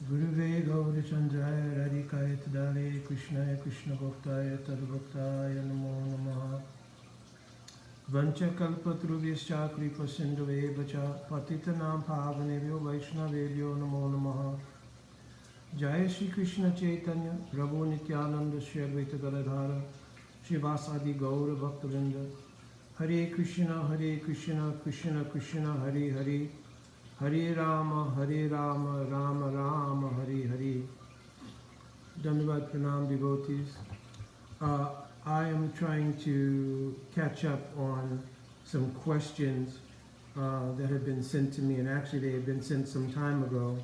Guruve Gaurachandraya Radhikaya Tadale Krishnaya Krishna Bhaktaya Tadbhaktaya Namo Namaha Vancha Kalpatrubhyascha Kripa Sindhuve Vacha Patitanam Pavanebhyo Vaishnavebhyo Namo Namaha Jaya Shri Krishna Chaitanya Prabhu Nityananda Shri Advaita Gadadhara Shivasadi Gaura Bhaktavinda Hare Krishna Krishna Krishna Hare Hare Hare Rama, Rama Rama, Hare Hare. Dandavad Pranam devotees. I am trying to catch up on some questions that have been sent to me, and actually they have been sent some time ago,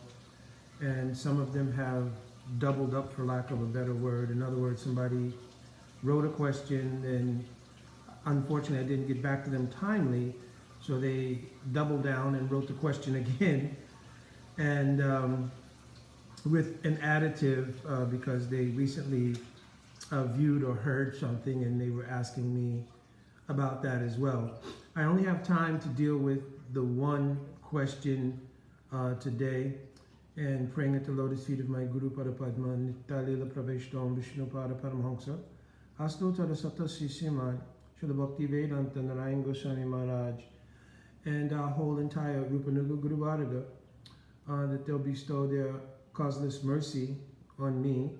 and some of them have doubled up, for lack of a better word. In other words, somebody wrote a question, and unfortunately I didn't get back to them timely, so they doubled down and wrote the question again, and with an additive because they recently viewed or heard something, and they were asking me about that as well. I only have time to deal with the one question today, and praying at the lotus feet of my Guru Parapadma, Nittalila Praveshtam Vishnu Pada Paramhamsa, Asto Tarasata Sisima, Srila Bhakti Vedanta Narayan Goswami Maharaj, and our whole entire Rupanuga Guru Varga, that they'll bestow their causeless mercy on me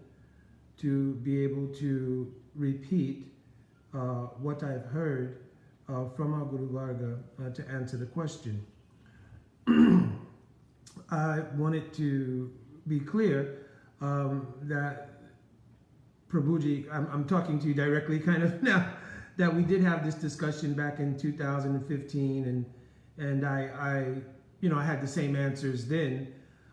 to be able to repeat what I've heard from our Guru Varga to answer the question. I wanted to be clear that Prabhuji, I'm talking to you directly kind of now, that we did have this discussion back in 2015, and I had the same answers then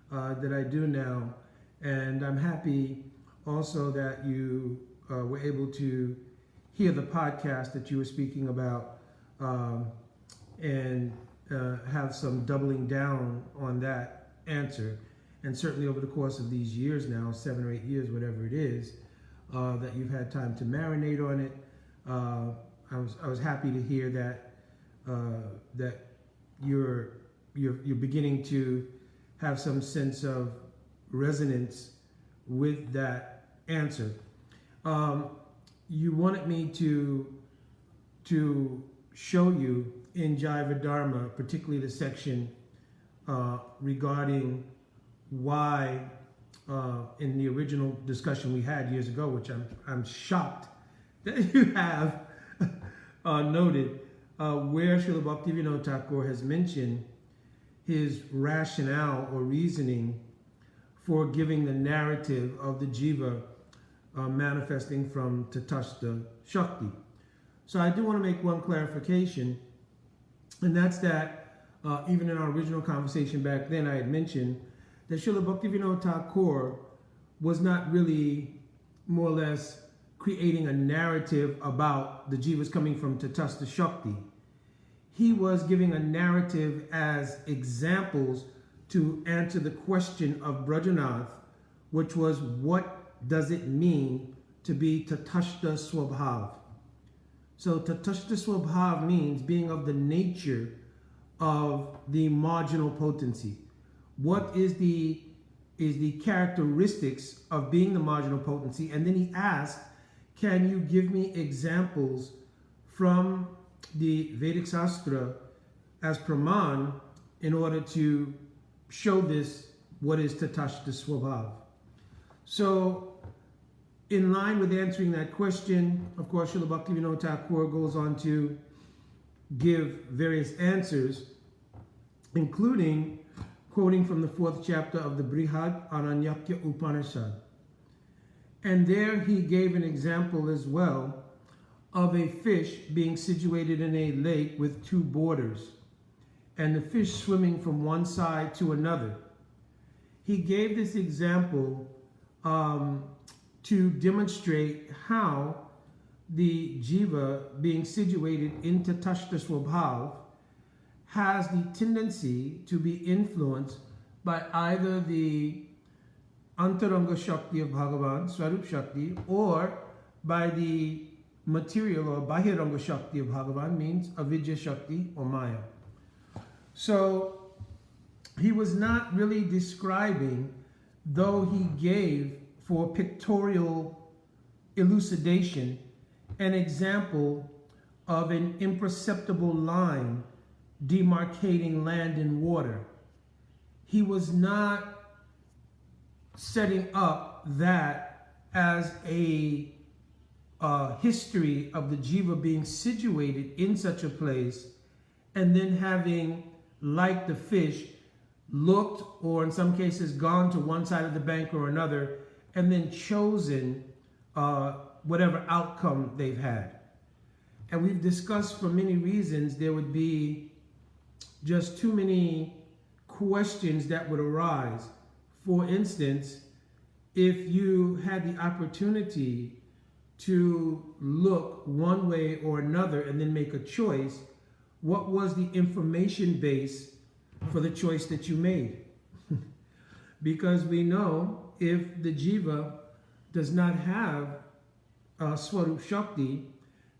that I do now, and I'm happy also that you were able to hear the podcast that you were speaking about and have some doubling down on that answer, and certainly over the course of these years now, 7 or 8 years, whatever it is, that you've had time to marinate on it. I was happy to hear that you're beginning to have some sense of resonance with that answer. You wanted me to show you in Jaiva Dharma, particularly the section regarding why, in the original discussion we had years ago, which I'm shocked that you have noted, where Srila Bhaktivinoda Thakur has mentioned his rationale or reasoning for giving the narrative of the jiva manifesting from Tatastha Shakti. So I do want to make one clarification, and that's that even in our original conversation back then, I had mentioned that Srila Bhaktivinoda Thakur was not really more or less creating a narrative about the jivas coming from Tatastha Shakti. He was giving a narrative as examples to answer the question of Brajanath, which was, what does it mean to be Tatastha Swabhav? So Tatastha Swabhav means being of the nature of the marginal potency. What is the characteristics of being the marginal potency? And then he asked, can you give me examples from the Vedic Shastra as Praman in order to show this, what is Tatastha Swabhav? So, in line with answering that question, of course, Srila Bhaktivinoda Thakur goes on to give various answers, including quoting from the 4th chapter of the Brihad Aranyakya Upanishad. And there he gave an example as well of a fish being situated in a lake with 2 borders, and the fish swimming from one side to another. He gave this example to demonstrate how the jiva being situated in Tatastha Swabhav has the tendency to be influenced by either the Antaranga Shakti of Bhagavan, Swarup Shakti, or by the material or Bahiranga Shakti of Bhagavan, means Avidya Shakti or Maya. So he was not really describing though he gave for pictorial elucidation an example of an imperceptible line demarcating land and water, he was not setting up that as a history of the jiva being situated in such a place and then having, like the fish, looked, or in some cases gone to one side of the bank or another, and then chosen whatever outcome they've had. And we've discussed, for many reasons, there would be just too many questions that would arise. For instance, if you had the opportunity to look one way or another and then make a choice, what was the information base for the choice that you made? Because we know if the jiva does not have Swarup Shakti,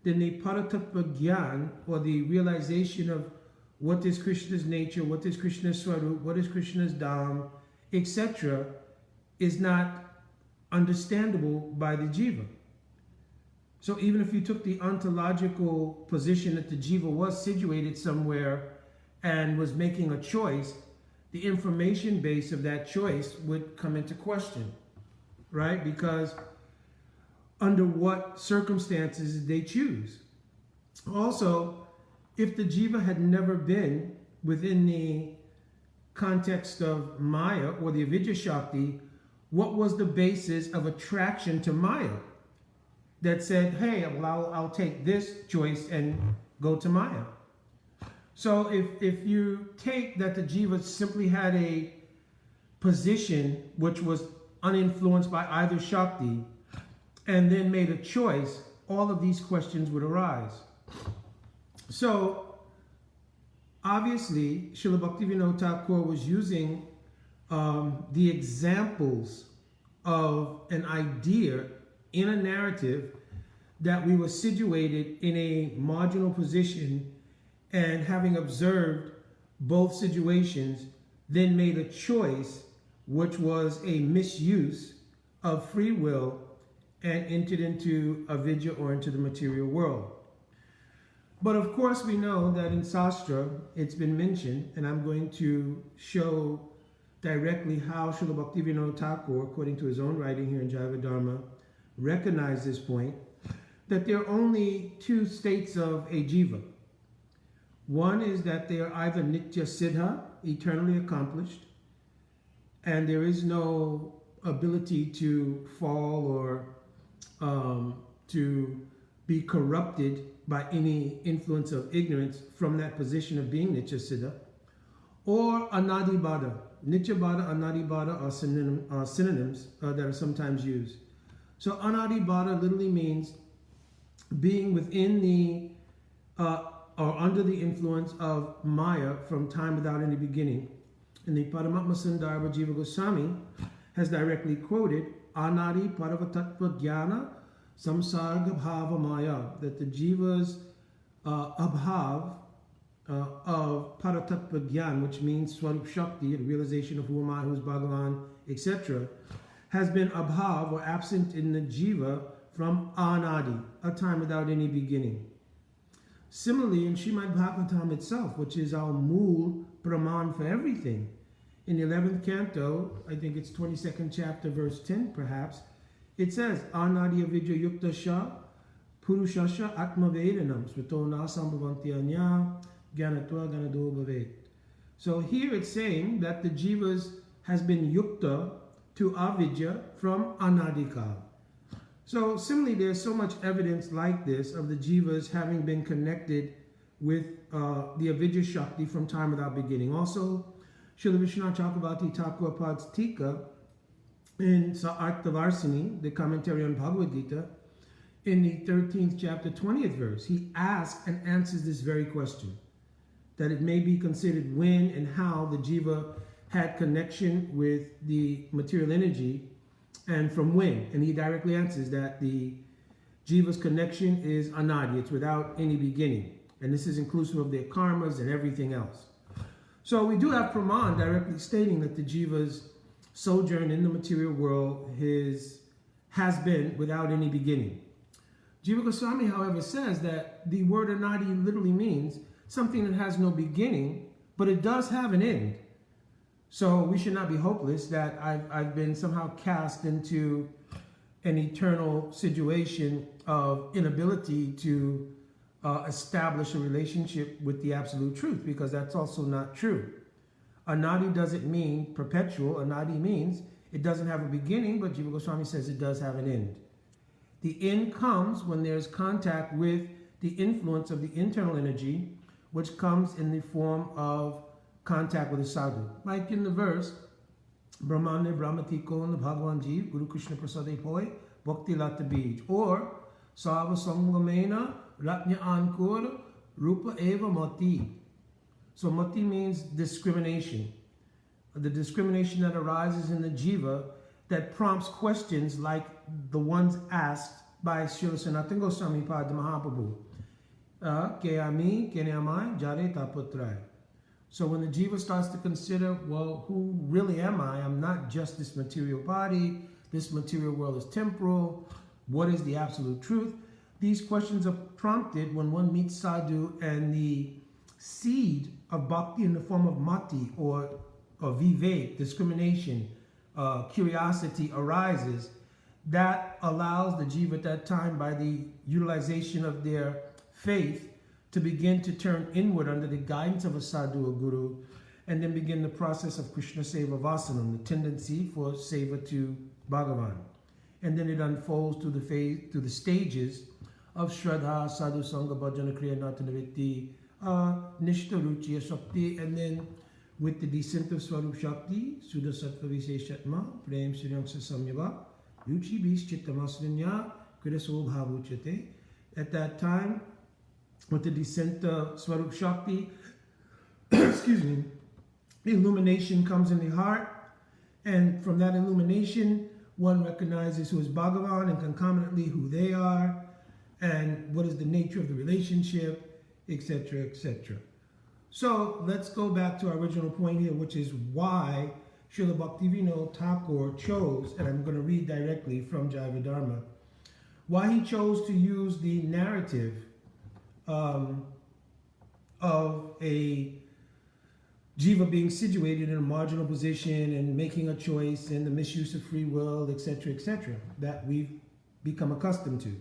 then the Paratattva Gyan, or the realization of what is Krishna's nature, what is Krishna's Swarup, what is Krishna's Dham, etc., is not understandable by the jiva. So even if you took the ontological position that the jiva was situated somewhere and was making a choice, the information base of that choice would come into question, right? Because under what circumstances did they choose? Also, if the jiva had never been within the context of Maya or the Avidya Shakti, what was the basis of attraction to Maya that said, hey, well, I'll take this choice and go to Maya? So if you take that the jiva simply had a position which was uninfluenced by either Shakti and then made a choice, all of these questions would arise. So obviously, Srila Bhaktivinoda Thakur was using the examples of an idea in a narrative that we were situated in a marginal position, and having observed both situations, then made a choice which was a misuse of free will and entered into avidya, or into the material world. But of course we know that in Sastra it's been mentioned, and I'm going to show directly how Srila Bhaktivinoda Thakur, according to his own writing here in Jaiva Dharma, recognized this point, that there are only two states of a jiva. One is that they are either nitya siddha, eternally accomplished, and there is no ability to fall or to be corrupted by any influence of ignorance from that position of being nitya siddha, or anadi bada. Nitya bada, anadi bada are synonyms that are sometimes used. So anadi bada literally means being within the or under the influence of Maya from time without any beginning. And the Paramatma Sundara Jiva Goswami has directly quoted Anadi Paravatatva Jnana Samsarga Bhava Maya, that the jiva's abhav of Paratattva Gyan, which means Swarup Shakti, the realization of who am I, who is Bhagavan, etc., has been abhav, or absent in the jiva, from Anadi, a time without any beginning. Similarly, in Srimad Bhagavatam itself, which is our mool praman for everything, in the 11th canto, I think it's 22nd chapter, verse 10 perhaps, it says, Anadi avidya yukta sha purushasha atma vedanam svato nasambhavanti anya gyanatva ganado bhavet. So here it's saying that the jivas has been yukta to avidya from anadikal. So similarly, there's so much evidence like this of the jivas having been connected with the avidya shakti from time without beginning. Also, Srila Vishwanath Chakravarti Thakur Pad's Tika in Sa'artavarsini, the commentary on Bhagavad Gita, in the 13th chapter, 20th verse, he asks and answers this very question, that it may be considered when and how the jiva had connection with the material energy, and from when. And he directly answers that the jiva's connection is anadi, it's without any beginning. And this is inclusive of their karmas and everything else. So we do have Praman directly stating that the jivas sojourn in the material world has been without any beginning. Jiva Goswami, however, says that the word anadi literally means something that has no beginning, but it does have an end. So we should not be hopeless that I've been somehow cast into an eternal situation of inability to establish a relationship with the absolute truth, because that's also not true. Anadi doesn't mean perpetual. Anadi means it doesn't have a beginning, but Jiva Goswami says it does have an end. The end comes when there's contact with the influence of the internal energy, which comes in the form of contact with a sadhu. Like in the verse, Brahmane Brahmatiko and the Bhagavan Jeev, Guru Krishna Prasade Poi, Bhakti Lata Bij, or Sava Sangamena Ratnya Ankur Rupa Eva Mati. So Mati means discrimination. The discrimination that arises in the jiva that prompts questions like the ones asked by Srila Sanatana Goswami Pada Mahaprabhu. Keami, Kenyamai, Jare Taputrai. So when the jiva starts to consider, well, who really am I? I'm not just this material body. This material world is temporal. What is the absolute truth? These questions are prompted when one meets sadhu and the seed of bhakti in the form of mati or vivek, discrimination, curiosity arises. That allows the jiva at that time, by the utilization of their faith, to begin to turn inward under the guidance of a sadhu or guru, and then begin the process of Krishna Seva Vasanam, the tendency for Seva to Bhagavan. And then it unfolds through the stages of Shraddha, Sadhu Sangha, Bhajana, Kriya, Natanavitti, Nishta, Ruchi, Shakti, and then with the descent of Swarup Shakti, Sudha Sattva Visheshatma, Prem Sriyansa Samyava, Ruchi Bis Chittamasrinya, Kridaso Bhavuchate. At that time, with the descent of Swarup Shakti, excuse me, the illumination comes in the heart, and from that illumination, one recognizes who is Bhagavan and concomitantly who they are, and what is the nature of the relationship, etc., etc. So let's go back to our original point here, which is why Srila Bhaktivinoda Thakur chose, and I'm going to read directly from Jaiva Dharma, why he chose to use the narrative of a jiva being situated in a marginal position and making a choice and the misuse of free will, etc., etc., that we've become accustomed to.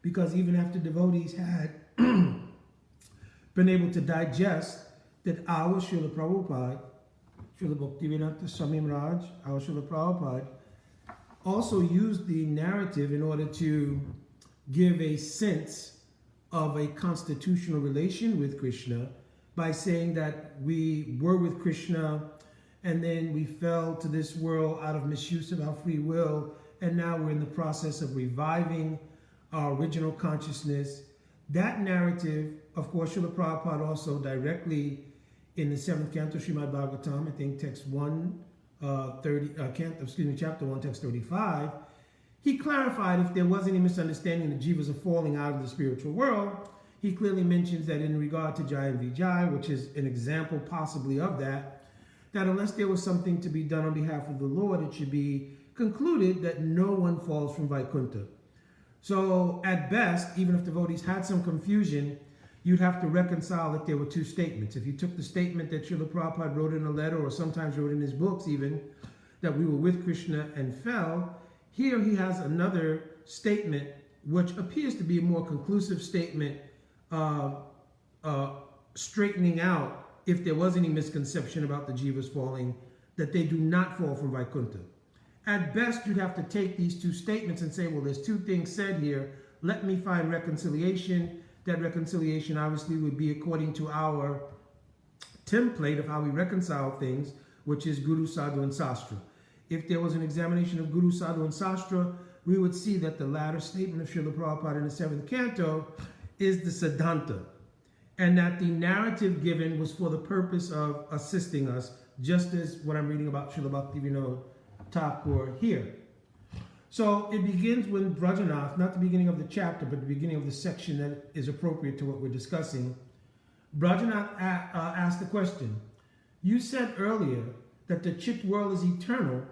Because even after devotees had been able to digest that our Srila Prabhupada, Srila Bhaktivedanta Swami Maharaj, our Srila Prabhupada, also used the narrative in order to give a sense of a constitutional relation with Krishna by saying that we were with Krishna and then we fell to this world out of misuse of our free will, and now we're in the process of reviving our original consciousness. That narrative, of course, Srila Prabhupada also directly in the 7th canto Srimad Bhagavatam, I think text 130, chapter 1, text 35, he clarified if there was any misunderstanding that jivas are falling out of the spiritual world. He clearly mentions that in regard to Jai and Vijay, which is an example possibly of that unless there was something to be done on behalf of the Lord, it should be concluded that no one falls from Vaikuntha. So at best, even if devotees had some confusion, you'd have to reconcile that there were two statements. If you took the statement that Srila Prabhupada wrote in a letter, or sometimes wrote in his books even, that we were with Krishna and fell, here he has another statement which appears to be a more conclusive statement, straightening out if there was any misconception about the jivas falling, that they do not fall from Vaikuntha. At best, you'd have to take these two statements and say, well, there's two things said here. Let me find reconciliation. That reconciliation obviously would be according to our template of how we reconcile things, which is Guru, Sadhu, and Sastra. If there was an examination of Guru, Sadhu, and Sastra, we would see that the latter statement of Srila Prabhupada in the 7th canto is the Siddhanta, and that the narrative given was for the purpose of assisting us, just as what I'm reading about Srila Bhaktivinoda Thakur here. So it begins with Brajanath, not the beginning of the chapter, but the beginning of the section that is appropriate to what we're discussing. Brajanath asked the question, you said earlier that the Chit world is eternal,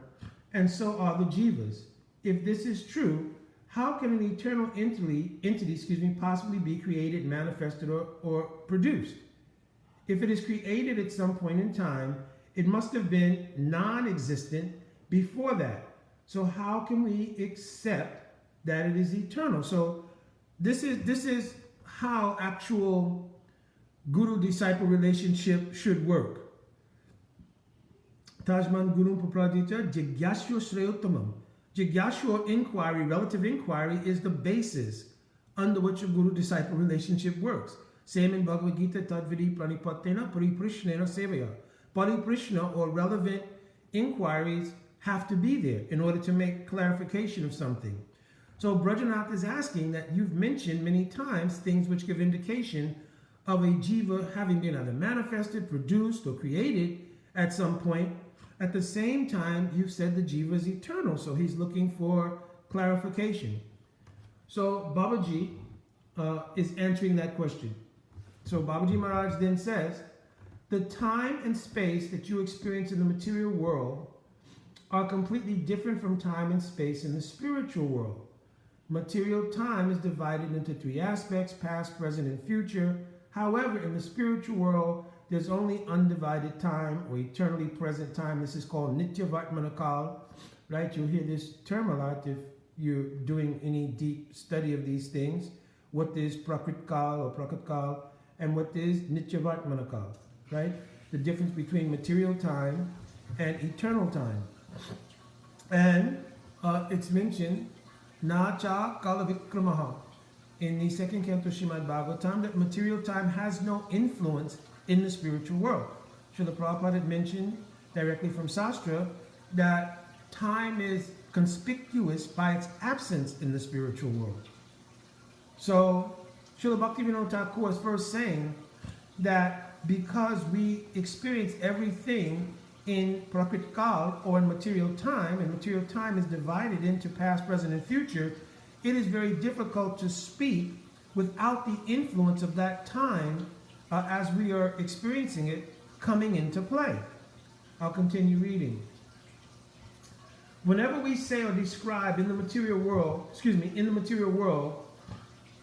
and so are the jivas. If this is true, how can an eternal entity possibly be created, manifested, or produced? If it is created at some point in time, it must have been non-existent before that. So how can we accept that it is eternal? So this is how actual guru-disciple relationship should work. Tajman Guru Papradita Jigyasya Shreyottamam. Jigyasya, or inquiry, relative inquiry, is the basis under which a guru-disciple relationship works. Same in Bhagavad Gita, Tadvidi Pranipatena Pariprishnena Sevaya. Pariprishna, or relevant inquiries, have to be there in order to make clarification of something. So Brajanath is asking that you've mentioned many times things which give indication of a jiva having been either manifested, produced, or created at some point. At the same time, you've said the jiva is eternal, so he's looking for clarification. So Babaji is answering that question. So Babaji Maharaj then says, the time and space that you experience in the material world are completely different from time and space in the spiritual world. Material time is divided into three aspects: past, present, and future. However, in the spiritual world, there's only undivided time, or eternally present time. This is called Nitya Vartmanakal, right? You'll hear this term a lot if you're doing any deep study of these things. What is Prakriti-kal or Prakat-kal, and what is Nitya Vartmanakal, right? The difference between material time and eternal time. And it's mentioned, Na cha kalavikramaha, in the second canto Srimad Bhagavatam, that material time has no influence in the spiritual world. Srila Prabhupada had mentioned directly from Shastra that time is conspicuous by its absence in the spiritual world. So Srila Bhaktivinoda Thakur was first saying that because we experience everything in Prakriti-kal, or in material time, and material time is divided into past, present, and future, it is very difficult to speak without the influence of that time as we are experiencing it coming into play. I'll continue reading. Whenever we say or describe in the material world,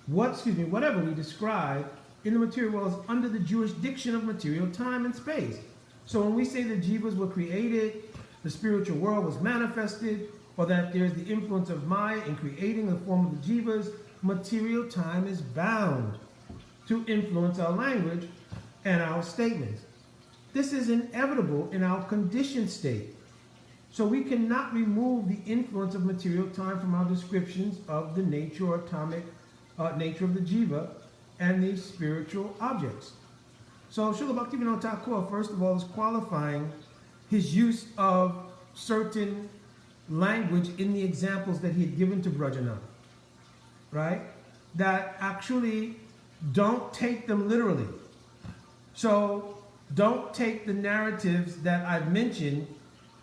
whatever we describe in the material world is under the jurisdiction of material time and space. So when we say the jivas were created, the spiritual world was manifested, or that there's the influence of Maya in creating the form of the jivas, material time is bound to influence our language and our statements. This is inevitable in our conditioned state. So we cannot remove the influence of material time from our descriptions of the nature or atomic nature of the jiva and the spiritual objects. So Srila Bhaktivinoda Thakur, first of all, is qualifying his use of certain language in the examples that he had given to Brajanath, right? That actually don't take them literally. So don't take the narratives that I've mentioned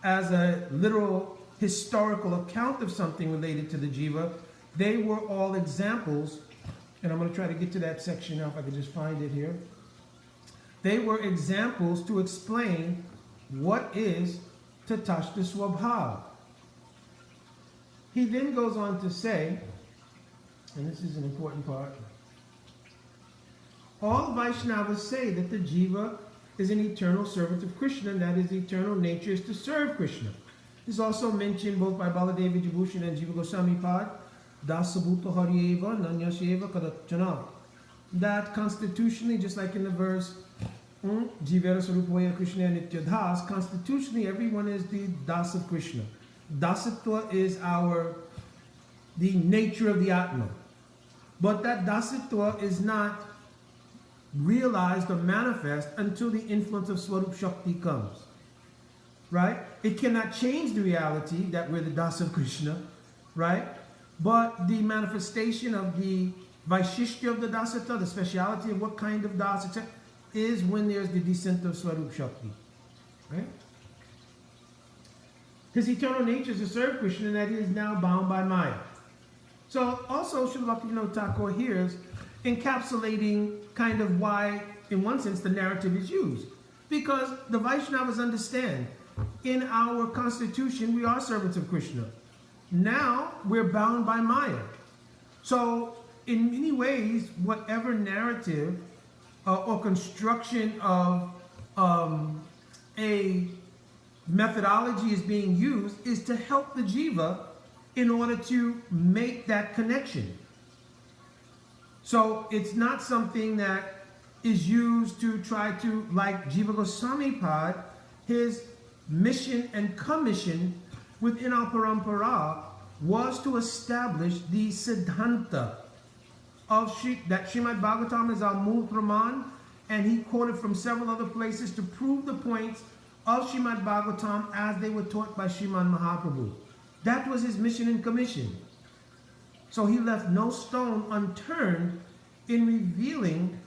as a literal historical account of something related to the jiva. They were all examples, and I'm going to try to get to that section now if I could just find it here. They were examples to explain what is Tatashta Swabhav. He then goes on to say, and this is an important part, all Vaishnavas say that the jiva is an eternal servant of Krishna, and that his eternal nature is to serve Krishna. This is also mentioned both by Baladevi Vijabhushan and Jiva Goswami Pad, Dasabhuta Haryeva Nanyasheva Kadachana. That constitutionally, just like in the verse, Jivera Sarupavaya Krishna Nitya Das, constitutionally everyone is the Das of Krishna. Dasitva is the nature of the Atma. But that Dasitva is not realized or manifest until the influence of Swarup Shakti comes. Right? It cannot change the reality that we're the Das of Krishna, right? But the manifestation of the Vaishishya of the Dasitva, the speciality of what kind of Das, etc., is when there's the descent of Swarup Shakti. Right? His eternal nature is to serve Krishna, and that he is now bound by Maya. So also Srila Bhaktivinoda Thakur here is encapsulating kind of why, in one sense, the narrative is used. Because the Vaishnavas understand in our constitution, we are servants of Krishna. Now we're bound by Maya. So in many ways, whatever narrative or construction of a methodology is being used is to help the jiva in order to make that connection. So it's not something that is used to try to, like Jiva Goswami Pad, his mission and commission within our parampara was to establish the siddhanta of that Srimad Bhagavatam is our Mool Praman, and he quoted from several other places to prove the points of Srimad Bhagavatam as they were taught by Sriman Mahaprabhu. That was his mission and commission. So he left no stone unturned in revealing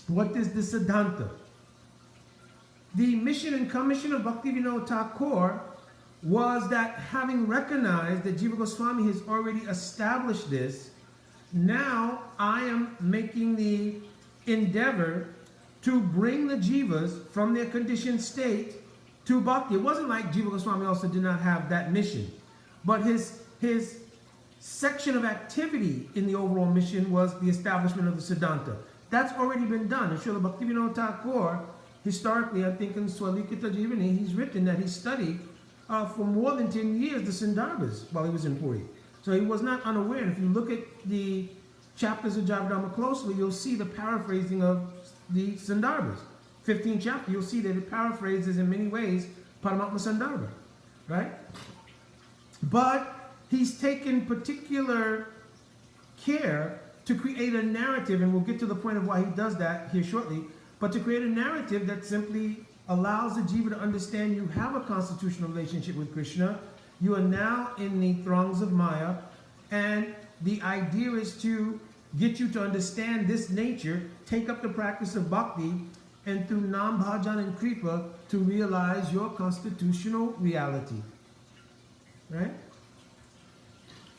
what is the Siddhanta. The mission and commission of Bhaktivinoda Thakur was that, having recognized that Jiva Goswami has already established this, now I am making the endeavor to bring the jivas from their conditioned state to bhakti. It wasn't like Jiva Goswami also did not have that mission, but his section of activity in the overall mission was the establishment of the Siddhanta. That's already been done. And Srila Bhaktivinoda Thakur, historically, I think in Swalikita Jivani, he's written that he studied for more than 10 years the Sandarbhas while he was in Puri. So he was not unaware. And if you look at the chapters of Javadharma closely, you'll see the paraphrasing of the Sandarbhas. 15th chapter, you'll see that it paraphrases in many ways Paramatma Sandarbha, right? But he's taken particular care to create a narrative, and we'll get to the point of why he does that here shortly, but to create a narrative that simply allows the jiva to understand you have a constitutional relationship with Krishna, you are now in the throngs of Maya, and the idea is to get you to understand this nature, take up the practice of bhakti, and through Nam Bhajan and Kripa to realize your constitutional reality. Right?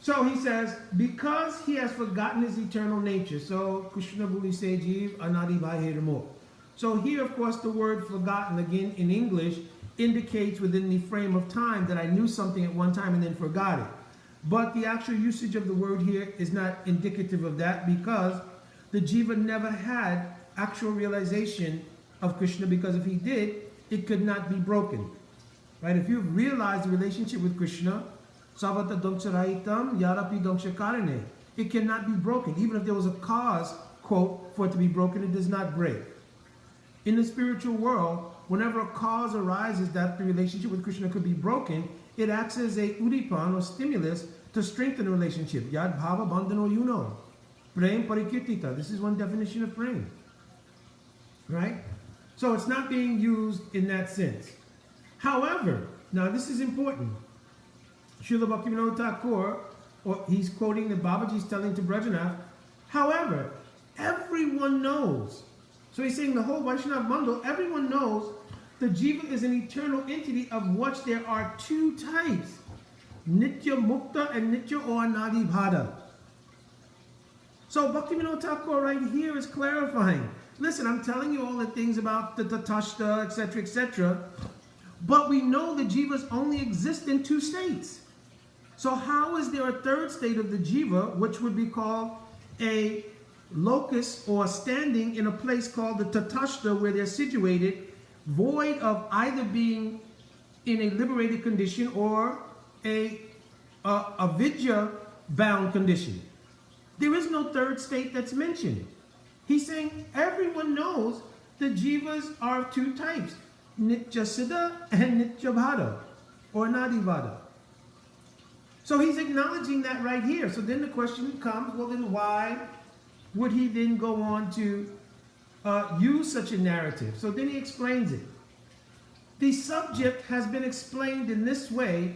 So he says, because he has forgotten his eternal nature. So Krishna Bhuli Se Jeev Anadi Bhai Hedamo. So here, of course, the word forgotten, again in English, indicates within the frame of time that I knew something at one time and then forgot it. But the actual usage of the word here is not indicative of that, because the jiva never had actual realization of Krishna, because if he did, it could not be broken. Right? If you've realized the relationship with Krishna, Savata Dongsharaitam Yarapi Dongshakarane, it cannot be broken. Even if there was a cause, quote, for it to be broken, it does not break. In the spiritual world, whenever a cause arises that the relationship with Krishna could be broken, it acts as a udipan or stimulus to strengthen the relationship. Yad bhava bandhano yuno. Prem parikirtita. This is one definition of prem. Right? So it's not being used in that sense. However, now this is important. Srila Bhaktivinoda Thakur, or he's quoting that Babaji's telling to Brajanath, however, everyone knows. So he's saying the whole Vaishnava Mandal, everyone knows the jiva is an eternal entity of which there are two types, Nitya Mukta and Nitya or Anadi Bhada. So Bhaktivinoda Thakur right here is clarifying. Listen, I'm telling you all the things about the Tatashta, etc., etc., but we know the jivas only exist in two states. So how is there a third state of the jiva, which would be called a locus or standing in a place called the Tatashta, where they're situated, void of either being in a liberated condition or a vidya bound condition? There is no third state that's mentioned. He's saying everyone knows the jivas are of two types, Nitya Siddha and Nitya Bhada or Nadi Bhada. So he's acknowledging that right here. So then the question comes, well then why would he then go on to use such a narrative? So then he explains it. The subject has been explained in this way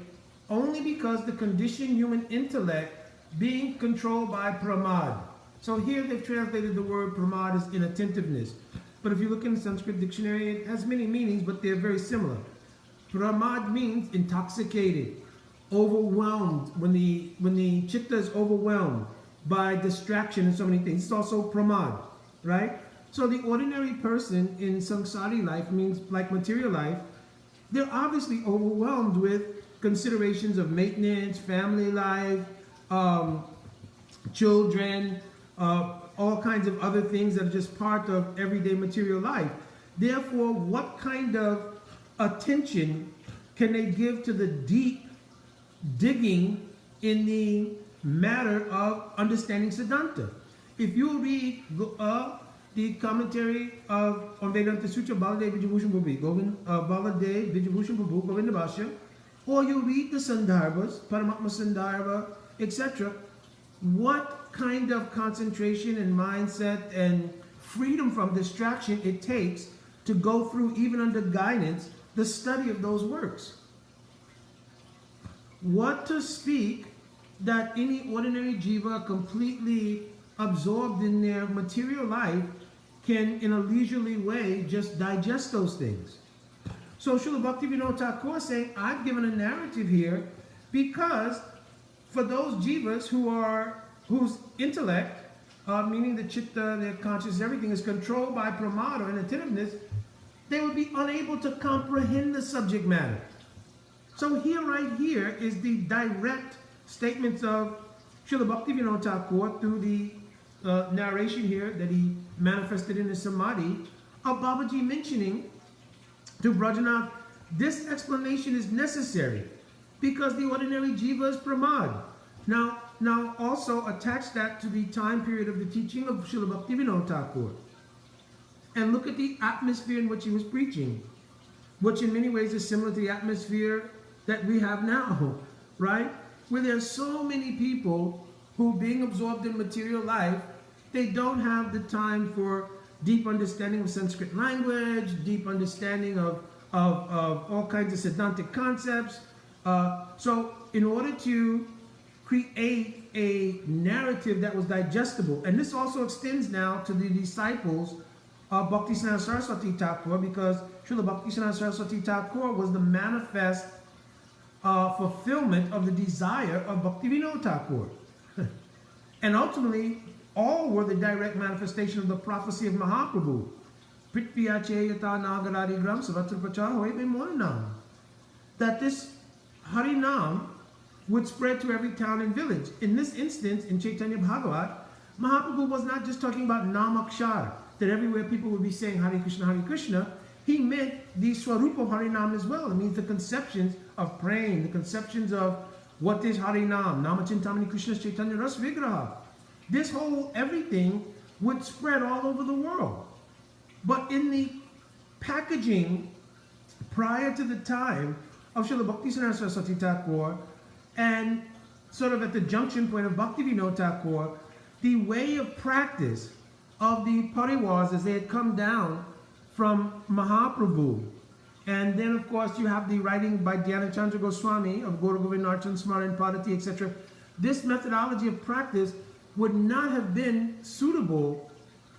only because the conditioned human intellect being controlled by pramad. So here they've translated the word pramad as inattentiveness. But if you look in the Sanskrit dictionary, it has many meanings, but they're very similar. Pramad means intoxicated, overwhelmed, when the chitta is overwhelmed by distraction and so many things. It's also pramad, right? So the ordinary person in samsari life, means like material life, they're obviously overwhelmed with considerations of maintenance, family life, children, all kinds of other things that are just part of everyday material life. Therefore, what kind of attention can they give to the deep digging in the matter of understanding Siddhanta? If you read the commentary on Vedanta Sutra, Baladev Vijayabhushan Prabhu, Govinda Bhashya, or you read the Sandarbhas, Paramatma Sandarbha, etc., what kind of concentration and mindset and freedom from distraction it takes to go through, even under guidance, the study of those works. What to speak that any ordinary jiva completely absorbed in their material life can, in a leisurely way, just digest those things. So Srila Bhaktivinoda Thakur is saying, I've given a narrative here because for those jivas whose intellect, meaning the chitta, their consciousness, everything is controlled by pramada and attentiveness, they would be unable to comprehend the subject matter. So here, right here, is the direct statements of Srila Bhaktivinoda Thakur through the narration here that he manifested in his samadhi of Babaji mentioning to Brajanath, this explanation is necessary because the ordinary jiva is pramad. Now also attach that to the time period of the teaching of Srila Bhaktivinoda Thakur and look at the atmosphere in which he was preaching, which in many ways is similar to the atmosphere that we have now, right? Where there's so many people who, being absorbed in material life, they don't have the time for deep understanding of Sanskrit language, deep understanding of all kinds of Siddhantic concepts. So in order to create a narrative that was digestible, and this also extends now to the disciples of Bhaktisiddhanta Saraswati Thakur, because Srila Bhaktisiddhanta Saraswati Thakur was the manifest fulfillment of the desire of Bhaktivinoda Thakur. And ultimately, all were the direct manifestation of the prophecy of Mahaprabhu. That this Harinam would spread to every town and village. In this instance, in Chaitanya Bhagavat, Mahaprabhu was not just talking about Namakshara, that everywhere people would be saying Hare Krishna, Hare Krishna. He meant the Swarupa of Harinam as well. It means the conceptions of praying, the conceptions of what is Harinam, Namachintamani Krishna Chaitanya Ras Vigraha. This whole everything would spread all over the world. But in the packaging prior to the time of Srila Bhaktisiddhanta Saraswati Thakur and sort of at the junction point of Bhaktivinoda Thakur, the way of practice of the pariwars as they had come down from Mahaprabhu. And then, of course, you have the writing by Dhyana Chandra Goswami of Gaura Govindachan, Smaran Padati, etc. This methodology of practice would not have been suitable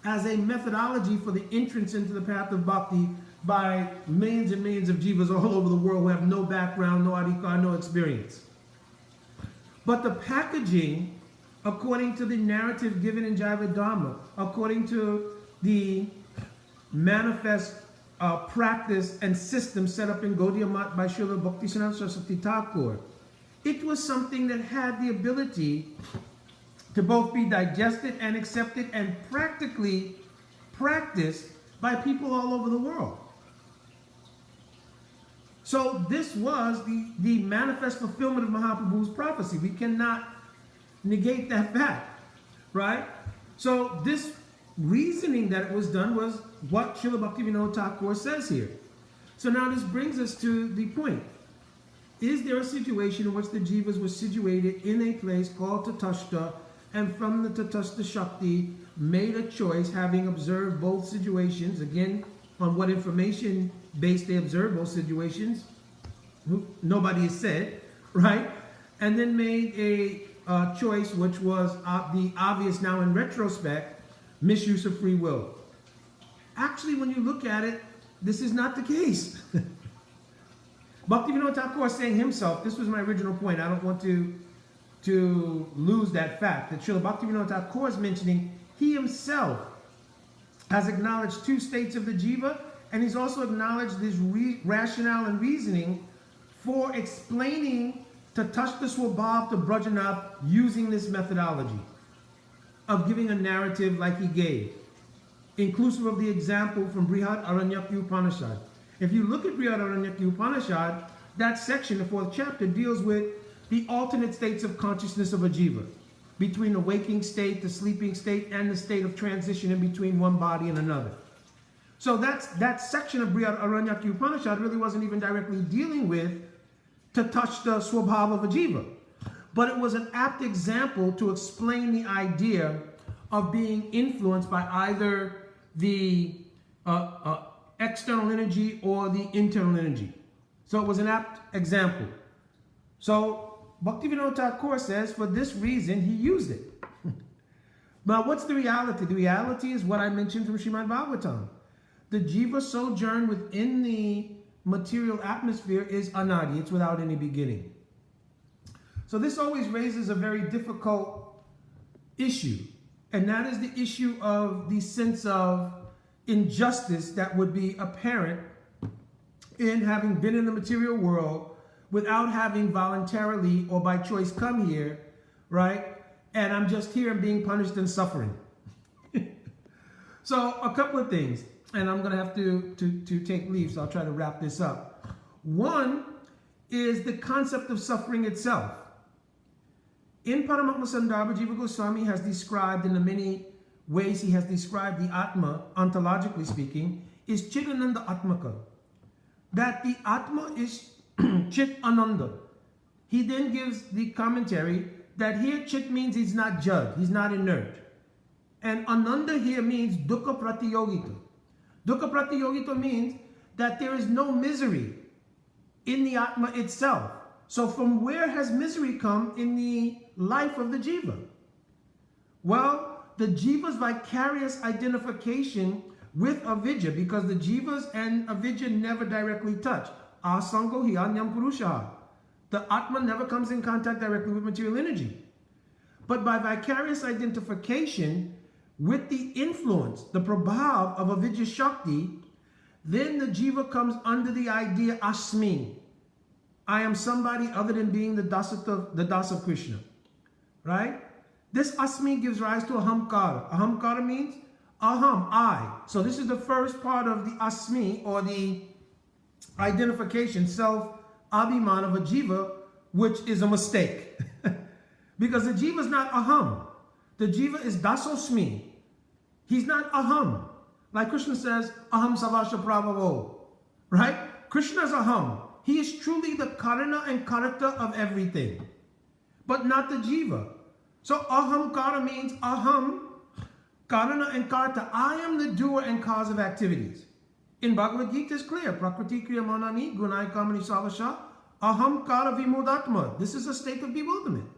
as a methodology for the entrance into the path of bhakti by millions and millions of jivas all over the world who have no background, no adhikar, no experience. But the packaging, according to the narrative given in Jaiva Dharma, according to the manifest practice and system set up in Gaudiya Math by Srila Bhaktisiddhanta Saraswati Thakur, it was something that had the ability to both be digested and accepted and practically practiced by people all over the world. So this was the manifest fulfillment of Mahaprabhu's prophecy. We cannot negate that fact, right? So this reasoning that it was done was what Srila Bhaktivinoda Thakur says here. So now this brings us to the point. Is there a situation in which the jivas were situated in a place called Tatashta, and from the Tatastha Shakti made a choice, having observed both situations, again, on what information base they observed both situations, nobody has said, right? And then made a choice which was the obvious now in retrospect, misuse of free will. Actually, when you look at it, this is not the case. Bhaktivinoda Thakur is saying himself, this was my original point, I don't want to lose that fact, that Srila Bhaktivinoda Thakur is mentioning he himself has acknowledged two states of the jiva And he's also acknowledged this rationale and reasoning for explaining to touch the Swabhav to Brajanath using this methodology of giving a narrative like he gave, inclusive of the example from Brihad Aranyaki Upanishad. If you look at Brihad Aranyaki Upanishad, that section, the 4th chapter, deals with the alternate states of consciousness of a jiva, between the waking state, the sleeping state, and the state of transition in between one body and another. So that section of Brihad Aranyaki Upanishad really wasn't even directly dealing with to touch the swabhava of a jiva. But it was an apt example to explain the idea of being influenced by either the external energy or the internal energy. So it was an apt example. So Bhaktivinoda Thakur says, for this reason, he used it. Now, what's the reality? The reality is what I mentioned from Srimad Bhagavatam. The jiva sojourn within the material atmosphere is anadi. It's without any beginning. So this always raises a very difficult issue. And that is the issue of the sense of injustice that would be apparent in having been in the material world without having voluntarily or by choice come here, right? And I'm just here and being punished and suffering. So a couple of things, and I'm going to have to take leave, so I'll try to wrap this up. One is the concept of suffering itself. In Paramatma Sandarbha, Jiva Goswami has described, in the many ways he has described the Atma, ontologically speaking, is Chidananda Atmaka. That the Atma is Chit Ananda. He then gives the commentary that here Chit means he's not jud, he's not inert. And Ananda here means Dukkha Pratiyogita. Dukkha Pratiyogita means that there is no misery in the Atma itself. So from where has misery come in the life of the jiva? Well, the jiva's vicarious identification with avidya, because the jivas and avidya never directly touch. Asango hiyanyam purusha. The Atma never comes in contact directly with material energy. But by vicarious identification with the influence, the prabhav of avidya shakti, then the jiva comes under the idea asmi. I am somebody other than being the das of Krishna. Right? This asmi gives rise to ahamkara. Ahamkara means aham, I. So this is the first part of the asmi, or the identification, self-abhiman of a jiva, which is a mistake. Because the jiva is not aham. The jiva is dasosmi. He's not aham. Like Krishna says, aham savasha prabhavo. Right? Krishna is aham. He is truly the karana and character of everything, but not the jiva. So ahamkara means aham, karana and karta. I am the doer and cause of activities. In Bhagavad Gita is clear. Prakriti kriya manani gunai kamani savasha ahamkara vimudatma. This is a state of bewilderment.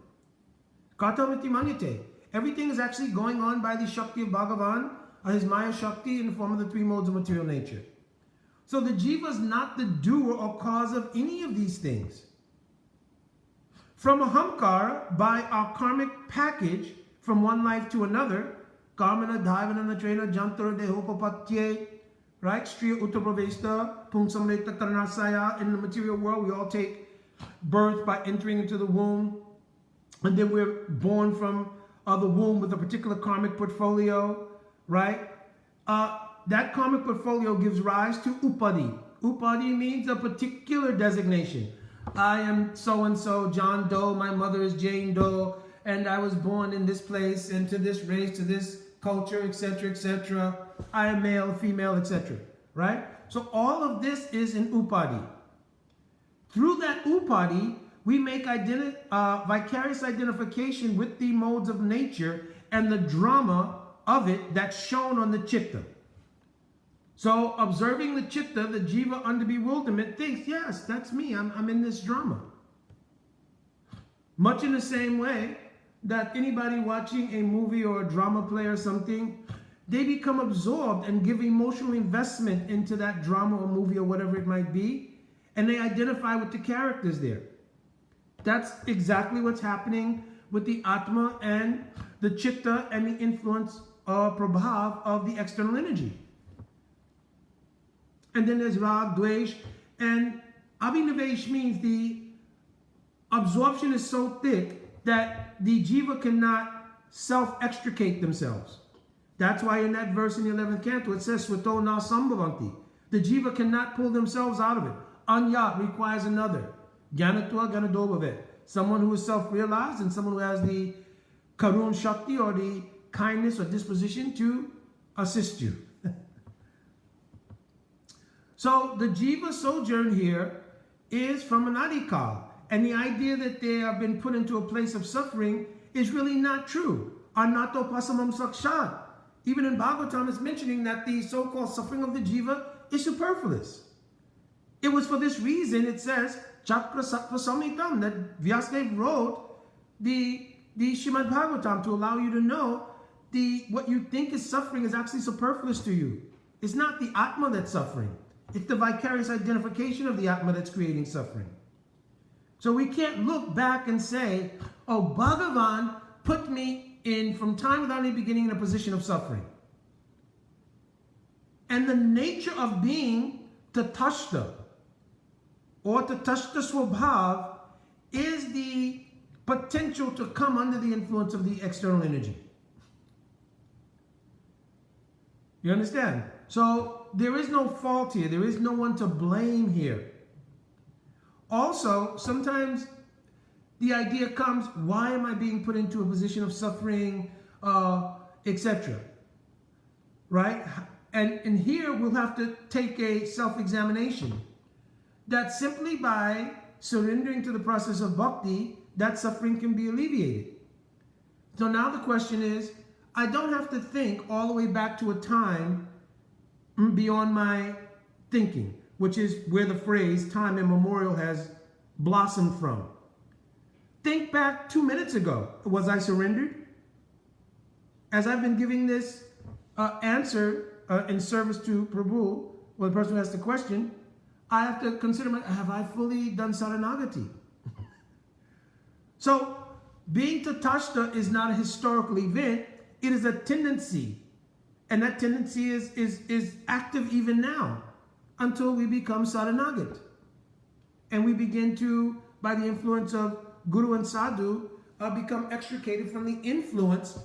Katamiti manite. Everything is actually going on by the Shakti of Bhagavan, his Maya Shakti, in the form of the 3 modes of material nature. So the jiva is not the doer or cause of any of these things. From ahamkara, by our karmic package from one life to another, karmana, dhaivana, natrena, jantar, dehopapatye, right? Striya uttapravesta, pungsamreta karanasaya. In the material world, we all take birth by entering into the womb, and then we're born from the womb with a particular karmic portfolio, right? That karmic portfolio gives rise to upadi. Upadi means a particular designation. I am so-and-so, John Doe, my mother is Jane Doe, and I was born in this place, and to this race, to this culture, etc., etc. I am male, female, etc., right? So all of this is in upadi. Through that upadi, we make vicarious identification with the modes of nature and the drama of it that's shown on the chitta. So observing the chitta, the jiva under bewilderment thinks, yes, that's me, I'm in this drama. Much in the same way that anybody watching a movie or a drama play or something, they become absorbed and give emotional investment into that drama or movie or whatever it might be, and they identify with the characters there. That's exactly what's happening with the Atma and the Chitta and the influence or Prabhav of the external energy. And then there's rag, dvesh, and abhinivesh means the absorption is so thick that the jiva cannot self-extricate themselves. That's why in that verse in the 11th canto it says swato na sambhavanti. The jiva cannot pull themselves out of it. Anya requires another. Jnanatva ganadobhavet. Someone who is self-realized and someone who has the karun shakti or the kindness or disposition to assist you. So the jiva sojourn here is from an adikal. And the idea that they have been put into a place of suffering is really not true. Anato pasamam sakshat. Even in Bhagavatam it's mentioning that the so-called suffering of the jiva is superfluous. It was for this reason, it says, Chakra Sattva Samhitam, that Vyasadeva wrote the Srimad Bhagavatam to allow you to know what you think is suffering is actually superfluous to you. It's not the Atma that's suffering. It's the vicarious identification of the Atma that's creating suffering. So we can't look back and say, oh, Bhagavan put me in, from time without any beginning, in a position of suffering. And the nature of being tatashta, or tatashta swabhav, is the potential to come under the influence of the external energy. You understand? So there is no fault here. There is no one to blame here. Also, sometimes the idea comes, why am I being put into a position of suffering, etc. Right? And here we'll have to take a self-examination. That simply by surrendering to the process of bhakti, that suffering can be alleviated. So now the question is, I don't have to think all the way back to a time beyond my thinking, which is where the phrase time immemorial has blossomed from. Think back 2 minutes ago. Was I surrendered? As I've been giving this answer in service to Prabhu, well, the person who asked the question, I have to consider, have I fully done Saranagati? So, being Tatashta is not a historical event, it is a tendency. And that tendency is active even now, until we become Saranagat. And we begin to, by the influence of Guru and Sadhu, become extricated from the influence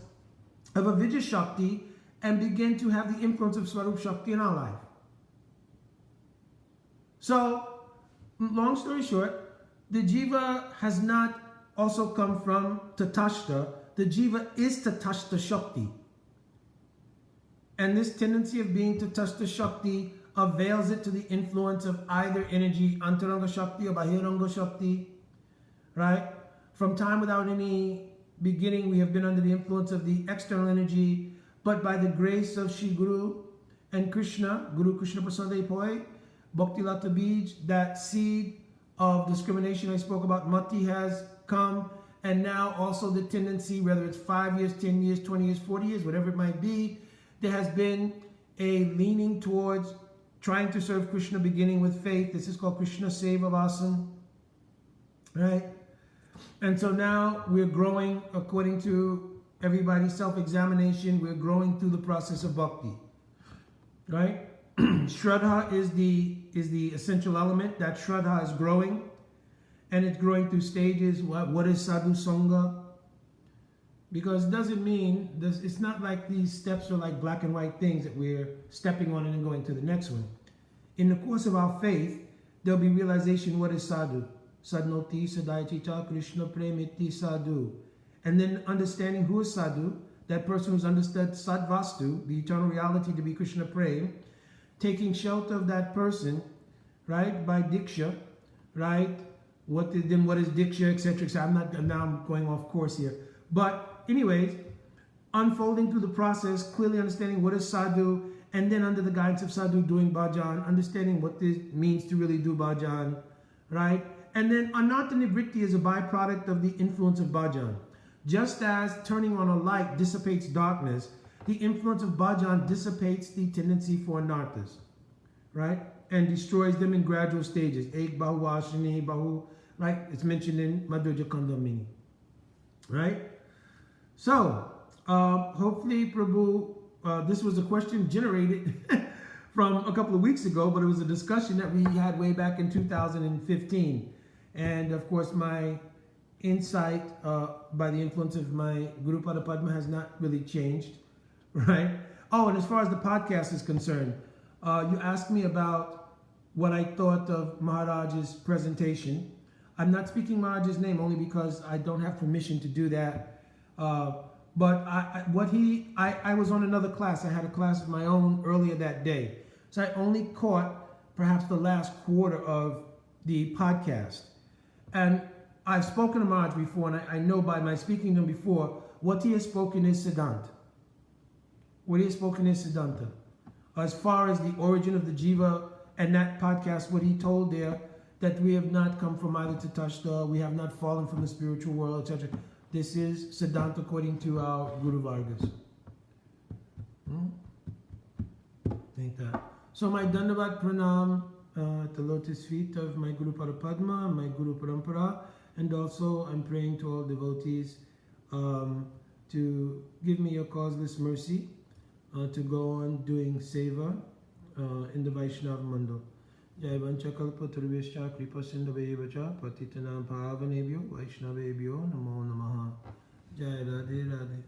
of Avijja Shakti and begin to have the influence of Swarup Shakti in our life. So, long story short, the jiva has not also come from Tatashta. The jiva is Tatashta Shakti. And this tendency of being Tatashta Shakti avails it to the influence of either energy, Antaranga Shakti or Bahiranga Shakti, right? From time without any beginning, we have been under the influence of the external energy, but by the grace of Shri Guru and Krishna, Guru Krishna Prasade Poi, Bhakti Lata Bij, that seed of discrimination I spoke about, Mati, has come, and now also the tendency, whether it's 5 years, 10 years, 20 years, 40 years, whatever it might be, there has been a leaning towards trying to serve Krishna beginning with faith. This is called Krishna Seva Vasan, right? And so now we're growing according to everybody's self-examination. We're growing through the process of bhakti, right? Shraddha is the essential element. That Shraddha is growing, and it's growing through stages. What is Sadhu Sangha? Because it doesn't mean, it's not like these steps are like black and white things that we're stepping on and then going to the next one. In the course of our faith, there'll be realization, what is sadhu? Sadnoti Sadaichita Krishna Premiti Sadhu. And then understanding who is sadhu, that person who's understood Sadvastu, the eternal reality to be Krishna Prem, taking shelter of that person, right, by Diksha, right? What is Diksha, etc., etc. I'm going off course here. But anyways, unfolding through the process, clearly understanding what is sadhu, and then under the guidance of sadhu doing bhajan, understanding what this means to really do bhajan, right? And then anartha nivritti is a byproduct of the influence of bhajan. Just as turning on a light dissipates darkness, the influence of bhajan dissipates the tendency for anarthas, right? And destroys them in gradual stages. Ek bahu ashini bahu, right? It's mentioned in Madhurya Kandamini, right? So, hopefully, Prabhu, this was a question generated from a couple of weeks ago, but it was a discussion that we had way back in 2015. And of course, my insight by the influence of my Guru Pada Padma has not really changed, right? Oh, and as far as the podcast is concerned, you asked me about what I thought of Maharaj's presentation. I'm not speaking Maharaj's name only because I don't have permission to do that. But I was on another class. I had a class of my own earlier that day. So I only caught perhaps the last quarter of the podcast. And I've spoken to Maharaj before, and I know by my speaking to him before, what he has spoken is Siddhanta. What he has spoken is Siddhanta. As far as the origin of the Jiva and that podcast, what he told there, that we have not come from either to Tashta, we have not fallen from the spiritual world, etc. This is Siddhanta according to our Guru Vargas. Think that. So my Dandavat Pranam at the lotus feet of my Guru Parapadma, my Guru Parampara, and also I'm praying to all devotees to give me your causeless mercy to go on doing seva in the Vaishnava Mandal. Jai Vanchakalpa Turvishcha Kripa Sindhavevacha Patitanam Pavanebhyo Vaishnavebhyo Namo Namaha. Jai Radhe Radhe.